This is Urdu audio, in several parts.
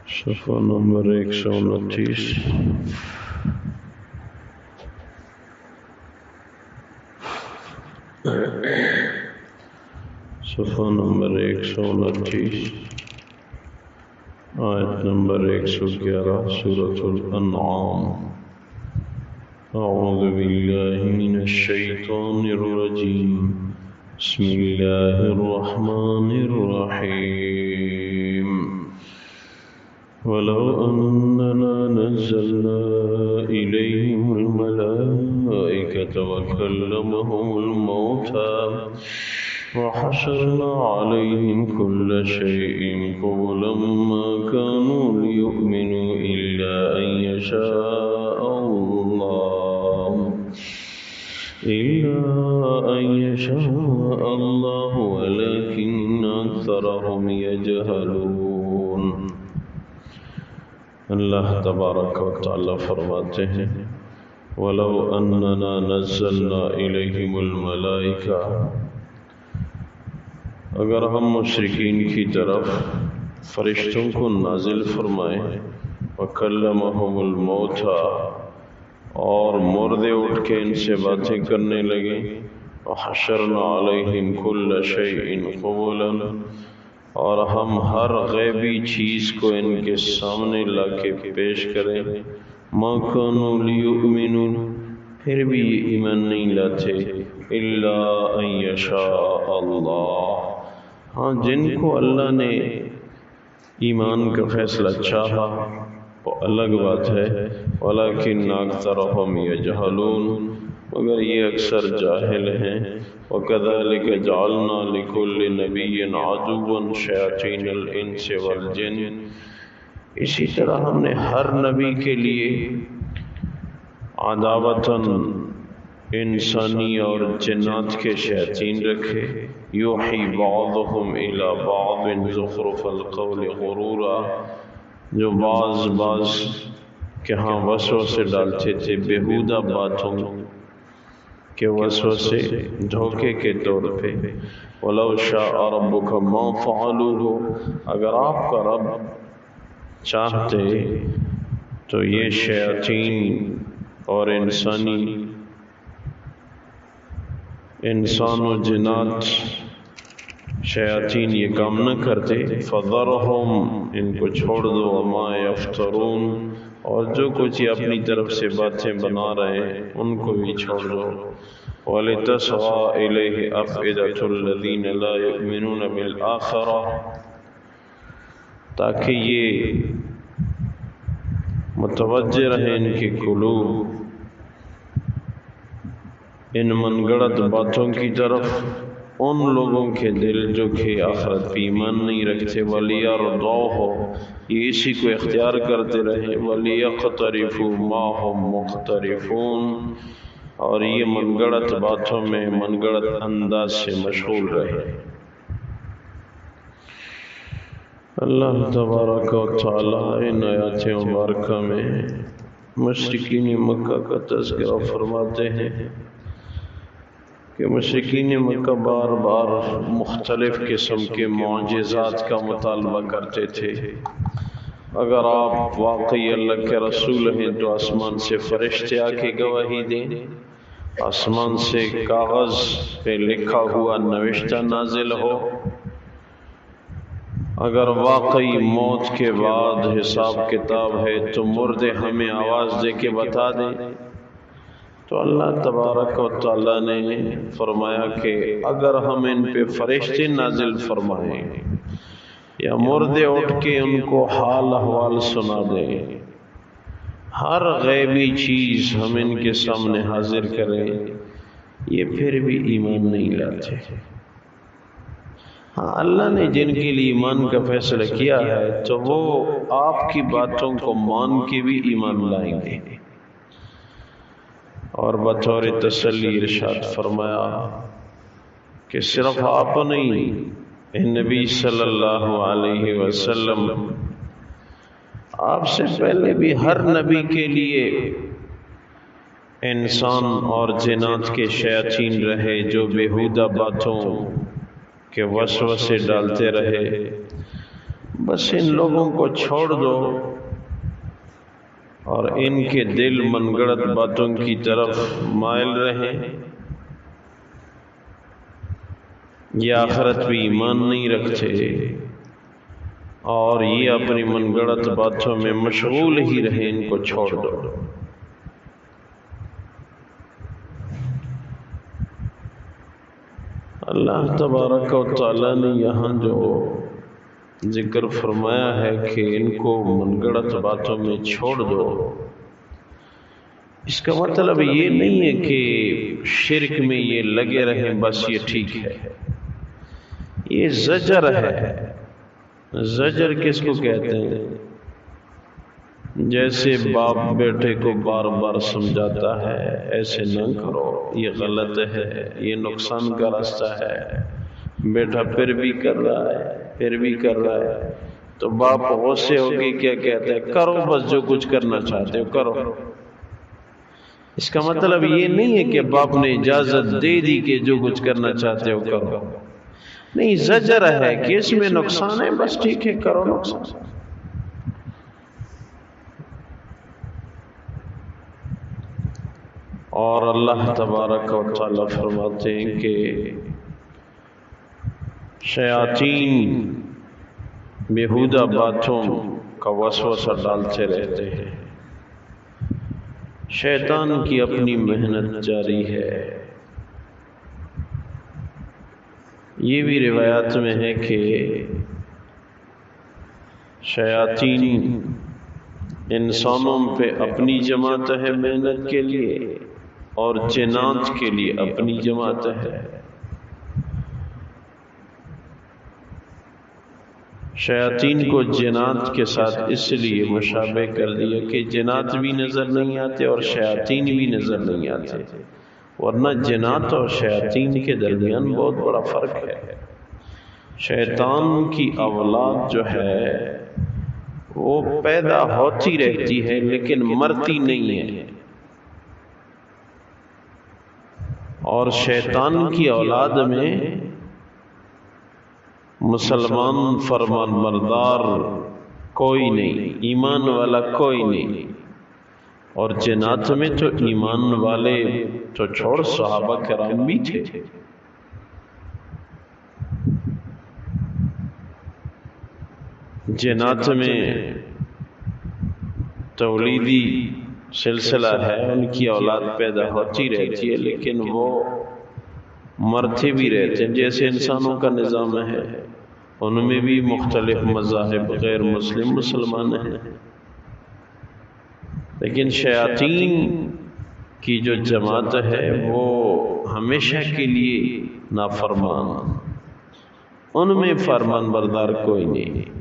صفحہ نمبر 129۔ صفحہ نمبر 129، آیت نمبر 111، سورۃ الانعام۔ اعوذ باللہ من الشیطان الرجیم، بسم اللہ الرحمن الرحیم۔ وَلَوْ أَنَّنَا نَزَّلْنَا إِلَيْهِمُ الْمَلَائِكَةَ وَكَلَّمَهُمُ الْمَوْتَى وَحَشَرْنَا عَلَيْهِمْ كُلَّ شَيْءٍ قُبُلًا مَا كَانُوا لِيُؤْمِنُوا إِلَّا أَن يَشَاءَ اللَّهُ وَلَكِنَّ أَكْثَرَهُمْ يَجْهَلُونَ۔ اللہ تبارک و تعالی فرماتے ہیں وَلَوْ أَنَّنَا نَزَّلْنَا إِلَيْهِمُ الْمَلَائِكَةَ، اگر ہم مشرکین کی طرف فرشتوں کو نازل فرمائیں، وَكَلَّمَهُمُ الْمَوْتَى، اور مردے اٹھ کے ان سے باتیں کرنے لگے، وَحَشَرْنَا عَلَيْهِمْ كُلَّ شَيْءٍ قُبُلًا، اور ہم ہر غیبی چیز کو ان کے سامنے لا کے پیش کریں، مَا كَانُوا لِيُؤْمِنُوا، پھر بھی یہ ایمان نہیں لاتے، إِلَّا أَن يَشَاءَ اللَّهُ، ہاں جن کو اللہ نے ایمان کا فیصلہ چاہا وہ الگ بات ہے، وَلَكِنَّ أَكْثَرَهُمْ يَجْهَلُونَ، مگر یہ اکثر جاہل ہیں۔ وَكَذَلِكَ جَعَلْنَا لِكُلِّ نَبِيٍّ عَدُوًّا شَيَاطِينَ الْإِنسِ وَالْجِنِّ، اسی طرح ہم نے ہر نبی کے لیے عداوتاً انسانی اور جنات کے شیاطین رکھے، یوحی بعضهم الی بعض زخرف القول غرورا، جو بعض کے ہاں وسوسے ڈالتے تھے بیہودہ باتوں کے وسوسے دھوکے کے طور پہ۔ وَلَوْ شَاءَ رَبُّكَ مَا فَعَلُوهُ، اگر آپ کا رب چاہتے تو یہ شیاطین اور انسان و جنات شیاطین یہ کام نہ کرتے، فَذَرْهُمْ، ان کو چھوڑ دو، وَمَا يَفْتَرُونَ، اور جو کچھ یہ اپنی طرف سے باتیں بنا رہے ہیں ان کو بھی چھوڑ دو، وَلِتَصْغَى إِلَيْهِ أَفْئِدَةُ الَّذِينَ لَا يُؤْمِنُونَ بِالْآخِرَةِ، تاکہ یہ متوجہ رہیں ان کے قلوب ان من گڑت باتوں کی طرف ان لوگوں کے دل جو کہ آخرت پہ ایمان نہیں رکھتے، وَلِيَرْضَوْهُ، یہ اسی کو اختیار کرتے رہیں، وَلِيَقْتَرِفُوا مَا هُمْ مُقْتَرِفُونَ، اور یہ من گڑت باتوں میں من گڑت انداز سے مشغول رہے۔ اللہ تبارک و تعالی ان آیات مبارکہ میں مشرکین مکہ کا تذکرہ فرماتے ہیں کہ مشرکین مکہ بار بار مختلف قسم کے معجزات کا مطالبہ کرتے تھے، اگر آپ واقعی اللہ کے رسول ہیں تو آسمان سے فرشتے آ کے گواہی دیں، آسمان سے کاغذ پہ لکھا ہوا نوشتہ نازل ہو، اگر واقعی موت کے بعد حساب کتاب ہے تو مردے ہمیں آواز دے کے بتا دیں۔ تو اللہ تبارک و تعالی نے فرمایا کہ اگر ہم ان پہ فرشتے نازل فرمائیں یا مردے اٹھ کے ان کو حال احوال سنا دیں، ہر غیبی چیز ہم ان کے سامنے حاضر کریں، یہ پھر بھی ایمان نہیں لاتے۔ ہاں اللہ نے جن کے لیے ایمان کا فیصلہ کیا ہے تو وہ آپ کی باتوں کو مان کے بھی ایمان لائیں گے۔ اور بطور تسلی ارشاد فرمایا کہ صرف آپ نہیں، نبی صلی اللہ علیہ وسلم، آپ سے پہلے بھی ہر نبی کے لیے انسان اور جنات کے شیاطین رہے جو بیہودہ باتوں کے وسوسے ڈالتے رہے، بس ان لوگوں کو چھوڑ دو اور ان کے دل من گڑت باتوں کی طرف مائل رہیں، یہ آخرت بھی ایمان نہیں رکھتے اور یہ اپنی من گڑت باتوں میں مشغول ہی رہیں، ان کو چھوڑ دو۔ اللہ تبارک و تعالیٰ نے یہاں جو ذکر فرمایا ہے کہ ان کو من گڑت باتوں میں چھوڑ دو، اس کا مطلب یہ نہیں ہے کہ شرک میں یہ لگے رہیں بس یہ ٹھیک ہے، یہ زجر ہے۔ زجر کس کو کہتے ہیں؟ جیسے باپ بیٹے کو بار بار سمجھاتا ہے ایسے نہ کرو، یہ غلط ہے، یہ نقصان کا راستہ ہے، بیٹا پھر بھی کر رہا ہے، پھر بھی کر رہا ہے، تو باپ غصے ہو کے کیا کہتا ہے؟ کرو بس جو کچھ کرنا چاہتے ہو کرو۔ اس کا مطلب یہ نہیں ہے کہ باپ نے اجازت دے دی کہ جو کچھ کرنا چاہتے ہو کرو، نہیں، زجر ہے کہ اس میں نقصان ہے، بس ٹھیک ہے کرو نقصان۔ اور اللہ تبارک و تعالیٰ فرماتے ہیں کہ شیاطین بیہودہ باتوں کا وسوسہ ڈالتے رہتے ہیں، شیطان کی اپنی محنت جاری ہے۔ یہ بھی روایات میں ہے کہ شیاطین انسانوں پہ اپنی جماعت ہے محنت کے لیے اور جنات کے لیے اپنی جماعت ہے۔ شیاطین کو جنات کے ساتھ اس لیے مشابہ کر دیا کہ جنات بھی نظر نہیں آتے اور شیاطین بھی نظر نہیں آتے، ورنہ جنات اور شیاطین کے درمیان بہت بڑا فرق ہے۔ شیطان کی اولاد جو ہے وہ پیدا ہوتی رہتی ہے لیکن مرتی نہیں ہے، اور شیطان کی اولاد میں مسلمان فرمان بردار کوئی نہیں، ایمان والا کوئی نہیں، اور جنات میں تو ایمان والے تو چھوڑ صحابہ کرام بھی تھے۔ جنات میں تولیدی سلسلہ ہے، ان کی اولاد پیدا ہوتی رہتی ہے لیکن وہ مرتے بھی رہتے ہیں، جیسے انسانوں کا نظام ہے، ان میں بھی مختلف مذاہب غیر مسلم مسلمان ہیں، لیکن شیاطین کی جو جماعت ہے وہ ہمیشہ کے لیے نافرمان، ان میں فرمان بردار کوئی نہیں۔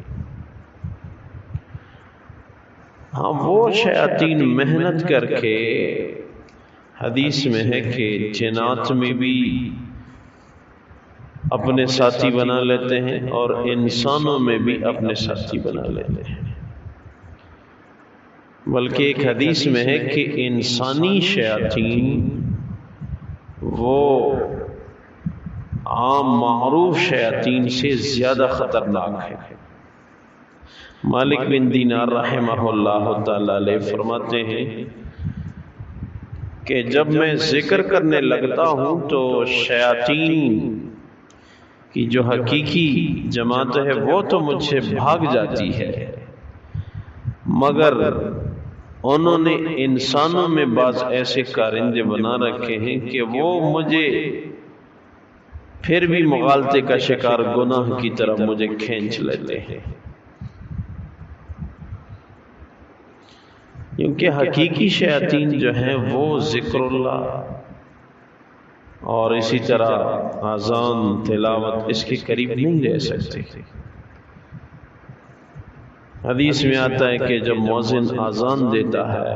ہاں، وہ شیاطین محنت کر کے، حدیث میں ہے کہ جنات میں بھی اپنے ساتھی بنا لیتے ہیں اور انسانوں میں بھی اپنے ساتھی بنا لیتے ہیں، بلکہ ایک حدیث میں ہے کہ انسانی شیاطین وہ عام معروف شیاطین سے زیادہ خطرناک ہے۔ مالک بن دینار رحمہ اللہ تعالی علیہ فرماتے ہیں کہ جب میں ذکر کرنے لگتا ہوں تو شیاطین کی جو حقیقی جماعت ہے وہ تو مجھ سے بھاگ جاتی ہے، مگر انہوں نے انسانوں میں بعض ایسے کارندے بنا رکھے ہیں کہ وہ مجھے پھر بھی مغالطے کا شکار گناہ کی طرف مجھے کھینچ لیتے ہیں، کیونکہ حقیقی شیاطین جو ہیں وہ ذکر اللہ اور اسی طرح اذان تلاوت اس کے قریب نہیں رہ سکتے۔ حدیث میں آتا ہے کہ جب مؤذن اذان دیتا ہے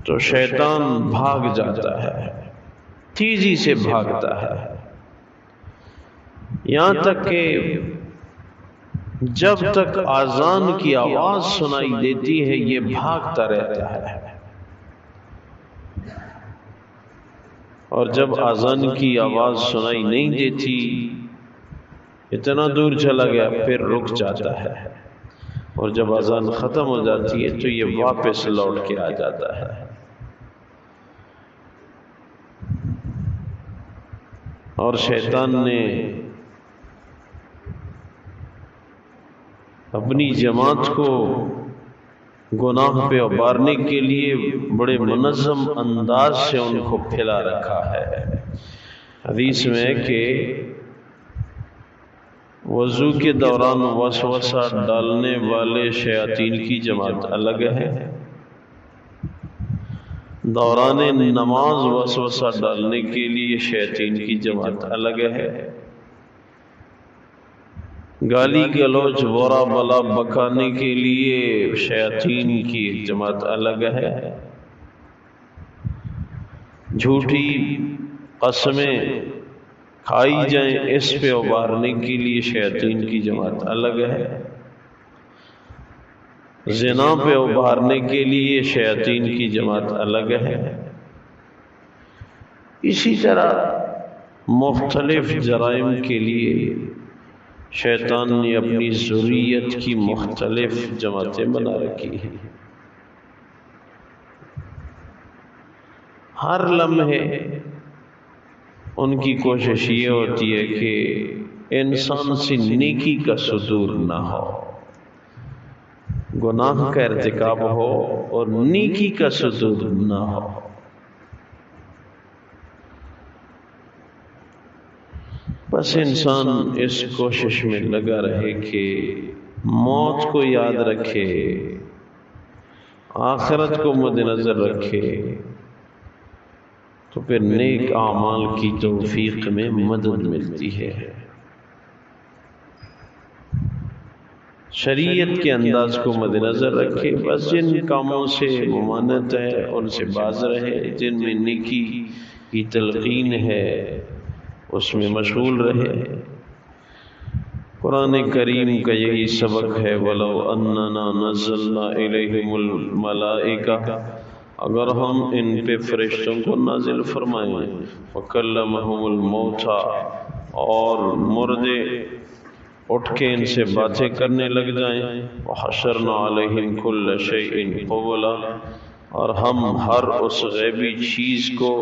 تو شیطان بھاگ جاتا ہے، تیزی سے بھاگتا ہے، یہاں تک کہ جب تک اذان کی آواز سنائی دیتی ہے یہ بھاگتا رہتا ہے، اور جب اذان کی آواز سنائی نہیں دیتی اتنا دور چلا گیا پھر رک جاتا ہے، اور جب اذان ختم ہو جاتی ہے تو یہ واپس لوٹ کے آ جاتا ہے۔ اور شیطان نے اپنی جماعت کو گناہ پہ ابھارنے کے لیے بڑے منظم انداز سے ان کو پھیلا رکھا ہے۔ حدیث میں ہے کہ وضو کے دوران وسوسہ ڈالنے والے شیاطین کی جماعت الگ ہے، دوران نماز وسوسہ ڈالنے کے لیے شیاطین کی جماعت الگ ہے، گالی گلوچ برا بلا بکانے کے لیے شیاطین کی ایک جماعت الگ ہے، جھوٹی قسمیں کھائی جائیں اس پہ ابھارنے کے لیے شیاطین کی جماعت الگ ہے، زنا پہ ابھارنے کے لیے شیاطین کی جماعت الگ ہے۔ اسی طرح مختلف جرائم کے لیے شیطان نے اپنی ذریت کی مختلف جماعتیں بنا رکھی ہیں۔ ہر لمحے ان کی کوشش یہ ہوتی ہے کہ انسان سے نیکی کا صدور نہ ہو، گناہ کا ارتکاب ہو اور نیکی کا صدور نہ ہو۔ بس انسان اس کوشش میں لگا رہے کہ موت کو یاد رکھے، آخرت کو مد نظر رکھے، تو پھر نیک اعمال کی توفیق میں مدد ملتی ہے۔ شریعت کے انداز کو مد نظر رکھے، بس جن کاموں سے ممانعت ہے ان سے باز رہے، جن میں نیکی کی تلقین ہے اس میں مشغول رہے۔ قرآن کریم کا یہی سبق ہے، وَلَوْ أَنَّنَا نَزَّلْنَا إِلَيْهِمُ الْمَلَائِكَةَ، اگر ہم ان پہ فرشتوں کو نازل فرمائیں، وَكَلَّمَهُمُ الْمَوْتَى، اور مردے اٹھ کے ان سے باتیں کرنے لگ جائیں، وَحَشَرْنَا عَلَيْهِمْ كُلَّ شَيْءٍ قُبُلًا، اور ہم ہر اس غیبی چیز کو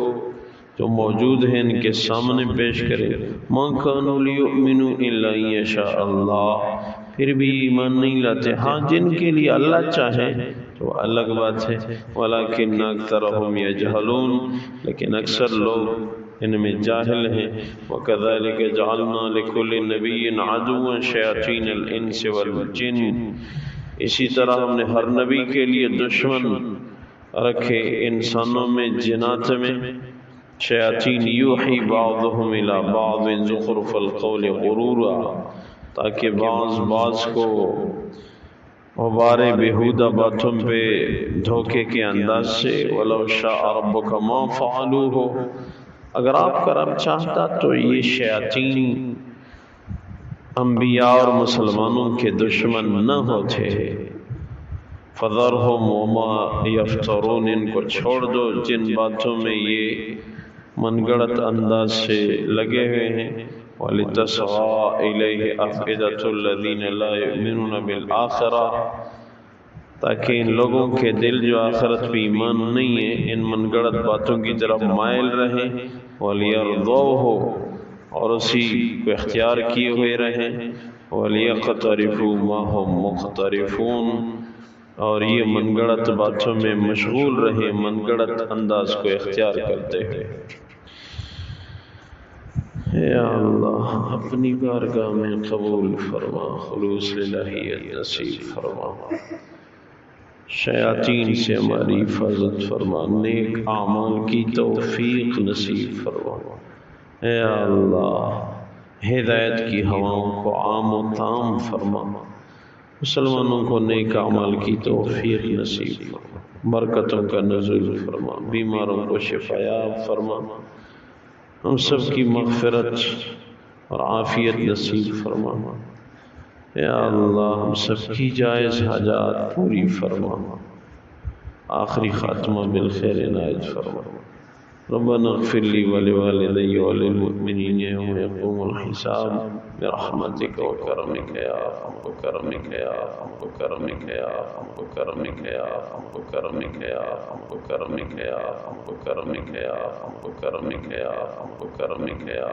جو موجود ہے ان کے سامنے پیش کرے، مَا كَانُوا لِيُؤْمِنُوا إِلَّا إِن يَشَاءَ اللَّهُ، پھر بھی ایمان نہیں لاتے، ہاں جن کے لیے اللہ چاہے تو الگ بات ہے، وَلَكِنَّ أَكْثَرَهُمْ يَجْهَلُونَ، لیکن اکثر لوگ ان میں جاہل ہیں۔ وَكَذَلِكَ جَعَلْنَا لِكُلِّ نَبِيٍّ عَدُوًّا شَيَاطِينَ الْإِنسِ وَالْجِنِّ، اسی طرح ہم نے ہر نبی کے لیے دشمن رکھے انسانوں میں جنات میں، شیاطین یوحی بعضهم الى بعض زخرف القول غرورا، تاکہ بعض کو غبارِ بیہودہ باتوں پہ دھوکے کے انداز سے، وَلَوْ شَاءَ رَبُّكَ مَا فَعَلُوهُ، اگر آپ کا رب چاہتا تو یہ شیاطین انبیاء اور مسلمانوں کے دشمن نہ ہوتے۔ فَذَرْهُمْ وَمَا يَفْتَرُونَ، ان کو چھوڑ دو جن باتوں میں یہ من گڑت انداز سے لگے ہوئے ہیں، وَلِتَسْغَىٰ إِلَيْهِ أَفْئِدَةُ الَّذِينَ لَا يُؤْمِنُونَ بِالْآخِرَةِ، تاکہ ان لوگوں کے دل جو آخرت پہ ایمان نہیں ہے ان من گڑت باتوں کی طرف مائل رہیں، وَلِيَرْضَوْهُ، اور اسی کو اختیار کیے ہوئے رہیں، وَلِيَقْتَرِفُوا مَا هُمْ مُقْتَرِفُونَ، اور یہ من گڑت باتوں میں مشغول رہیں، من گڑت انداز کو اختیار کرتے ہیں۔ یا اللہ اپنی بارگاہ میں قبول فرما، خلوص الہیت نصیب فرما، شیاطین سے ہماری حفاظت فرما، نیک اعمال کی توفیق نصیب فرما۔ یا اللہ ہدایت کی ہواؤں کو عام و تام فرما، مسلمانوں کو نیک اعمال کی توفیق نصیب فرما، برکتوں کا نزول فرما، بیماروں کو شفا یاب فرما، ہم سب کی مغفرت اور عافیت نصیب فرما۔ یا اللہ ہم سب کی جائز حاجات پوری فرما، آخری خاتمہ بالخیر عنایت فرما۔ ربنا اغفر لي ولوالدي وللمؤمنين يوم يقوم الحساب برحمتك وكرمك يا أرحم وكرمك يا أرحم وكرمك يا أرحم وكرمك يا أرحم وكرمك يا أرحم وكرمك يا أرحم وكرمك يا أرحم وكرمك يا أرحم وكرمك يا